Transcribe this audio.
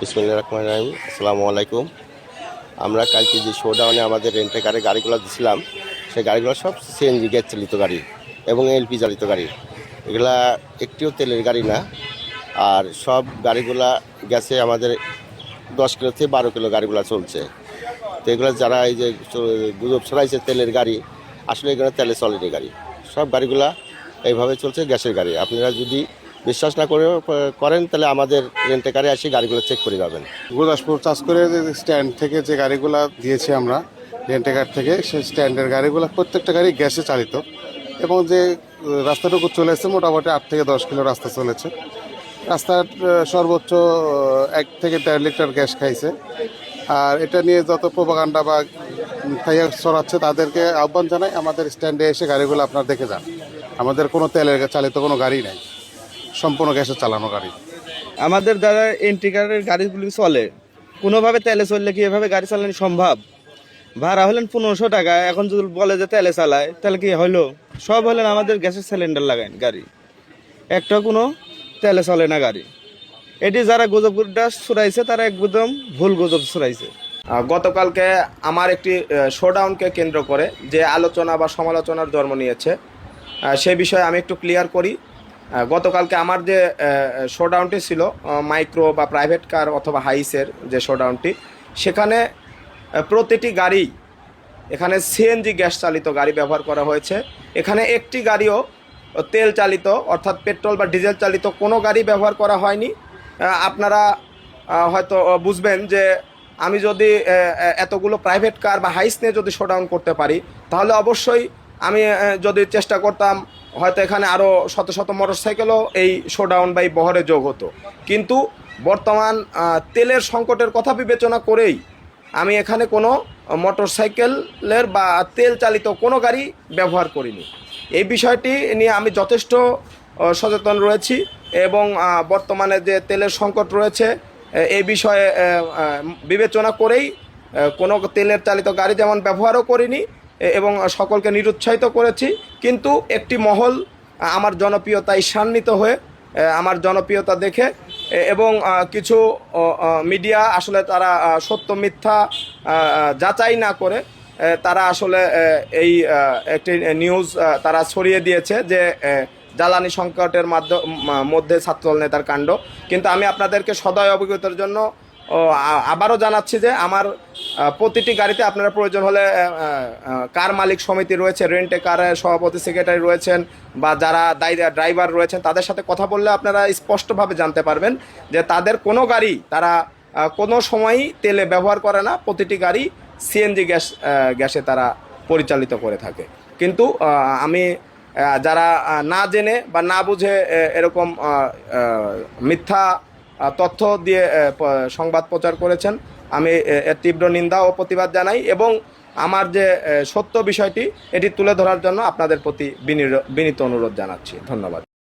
বিসমিল্লাহির রহমানির রহিম। আসসালামু আলাইকুম। আমরা কালকে যে শোডাউনে আমাদের রেন্টে কারে গাড়িগুলো দিছিলাম, সেই গাড়িগুলো সব সিএনজি গ্যাস চালিত গাড়ি এবং এলপি চালিত গাড়ি। এগুলা একটিও তেলের গাড়ি না। আর সব গাড়িগুলা গ্যাসে আমাদের 10 কিলো থেকে 12 কিলো গাড়িগুলো চলছে। তো এগুলো যারা এই যে গুজব ছড়াইছে তেলের গাড়ি, আসলে এগুলো তেলে চলেনি গাড়ি। সব গাড়িগুলা এইভাবে চলছে গ্যাসের গাড়ি। আপনারা যদি বিশ্বাস না করেন তাহলে আমাদের রেন্টে কারে এসে গাড়িগুলো চেক করে যাবেন। গুরদাসপুর চাষ করে স্ট্যান্ড থেকে যে গাড়িগুলো দিয়েছি আমরা রেন্টেকার থেকে, সেই স্ট্যান্ডের গাড়িগুলো প্রত্যেকটা গাড়ি গ্যাসে চালিত এবং যে রাস্তাটুকু চলেছে মোটামুটি 8 থেকে 10 কিলো রাস্তা চলেছে। রাস্তার সর্বোচ্চ 1 থেকে 1.5 লিটার গ্যাস খাইছে। আর এটা নিয়ে যত প্রোপাগান্ডা বা খাইয়া ছড়াচ্ছে তাদেরকে আহ্বান জানাই, আমাদের স্ট্যান্ডে এসে গাড়িগুলো আপনার দেখে যান। আমাদের কোনো তেলের চালিত কোনো গাড়ি নেই, সম্পূর্ণ গ্যাসে চালানো গাড়ি। আমাদের দ্বারা এন্ট্রিকারের গাড়িগুলি চলে, কোনোভাবে তেলে চললে কি এভাবে গাড়ি চালানো সম্ভব? ভাড়া হলেন 1500 টাকা, এখন যদি বলে যে তেলে চালায় তাহলে কি হলো? সব হলেন আমাদের গ্যাসের সিলিন্ডার লাগায় গাড়ি, একটা কোনো তেলে চলে না গাড়ি। এটি যারা গুজবটা ছড়াইছে তারা একদম ভুল গুজব ছড়াইছে। গতকালকে আমার একটি শোডাউনকে কেন্দ্র করে যে আলোচনা বা সমালোচনার জন্ম নিয়েছে, সে বিষয়ে আমি একটু ক্লিয়ার করি। গতকালকে আমার যে শোডাউনটি ছিল মাইক্রো বা প্রাইভেট কার অথবা হাইসের যে শোডাউনটি, সেখানে প্রতিটি গাড়ি এখানে সিএনজি গ্যাস চালিত গাড়ি ব্যবহার করা হয়েছে। এখানে একটি গাড়িও তেল চালিত অর্থাৎ পেট্রোল বা ডিজেল চালিত কোনো গাড়ি ব্যবহার করা হয়নি। আপনারা হয়তো বুঝবেন যে আমি যদি এতগুলো প্রাইভেট কার বা হাইস নিয়ে যদি শোডাউন করতে পারি, তাহলে অবশ্যই আমি যদি চেষ্টা করতাম হয়তো এখানে আরও শত শত মোটরসাইকেলও এই শোডাউন বা এই বহরে যোগ হতো। কিন্তু বর্তমান তেলের সংকটের কথা বিবেচনা করেই আমি এখানে কোনো মোটরসাইকেলের বা তেল চালিত কোনো গাড়ি ব্যবহার করিনি। এই বিষয়টি নিয়ে আমি যথেষ্ট সচেতন রয়েছি এবং বর্তমানে যে তেলের সংকট রয়েছে এই বিষয়ে বিবেচনা করেই কোনো তেলের চালিত গাড়ি যেমন ব্যবহারও করিনি এবং সকলকে নিরুৎসাহিত করেছি। কিন্তু একটি মহল আমার জনপ্রিয়তায় ঈর্ষান্বিত হয়ে আমার জনপ্রিয়তা দেখে এবং কিছু মিডিয়া আসলে তারা সত্য মিথ্যা যাচাই না করে তারা আসলে এই একটি নিউজ তারা ছড়িয়ে দিয়েছে যে জ্বালানি সংকটের মধ্যে ছাত্রদল নেতার কাণ্ড। কিন্তু আমি আপনাদেরকে সদয় অবগতের জন্য আবারও জানাচ্ছি যে আমার প্রতিটি গাড়িতে আপনারা প্রয়োজন হলে কার মালিক সমিতি রয়েছে, রেন্টে কারের সভাপতি সেক্রেটারি রয়েছেন বা যারা ড্রাইভার রয়েছেন, তাদের সাথে কথা বললে আপনারা স্পষ্টভাবে জানতে পারবেন যে তাদের কোনো গাড়ি তারা কোনো সময়ই তেলে ব্যবহার করে না। প্রতিটি গাড়ি সিএনজি গ্যাসে তারা পরিচালিত করে থাকে। কিন্তু আমি যারা না জেনে বা না বুঝে এরকম মিথ্যা তথ্য দিয়ে সংবাদ প্রচার করেছেন, আমি এর তীব্র নিন্দা ও প্রতিবাদ জানাই এবং আমার যে সত্য বিষয়টি এটি তুলে ধরার জন্য আপনাদের প্রতি বিনীত অনুরোধ জানাচ্ছি। ধন্যবাদ।